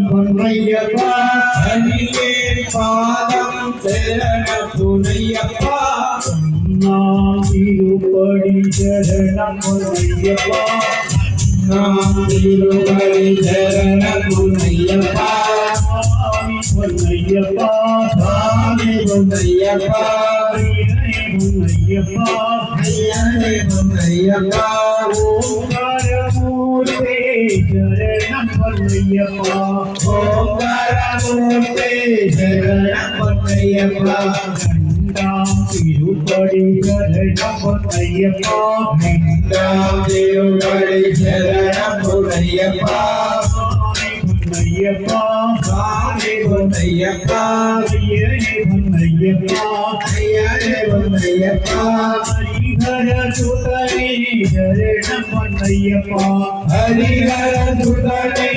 பொன்னையப்பா அணியே பாதம் சரண புனையப்பா நாம் திருப்படி சரணம் பொன்னையப்பா நாம் திருப்படி சரணம் பொன்னையப்பா பொன்னையப்பா சாமி பொன்னையப்பா பொன்னையப்பா ஐயனே பொன்னையப்பா ஓங்காரமூர்த்தி சரணம் பொன்னையப்பா ஓங்காரமூர்த்தி சரணம் பொன்னையப்பா கண்டாம் திருப்படி சரணம் பொன்னையப்பா கண்டாம் திருப்படி சரணம் பொன்னையப்பா பொன்னையப்பா சாமி பொன்னையப்பா ஐயனே பொன்னையப்பா ஐயனே பொன்னையப்பா ஹரிஹர சுதனே சரணம் பொன்னையப்பா ஹரிஹர சுதனே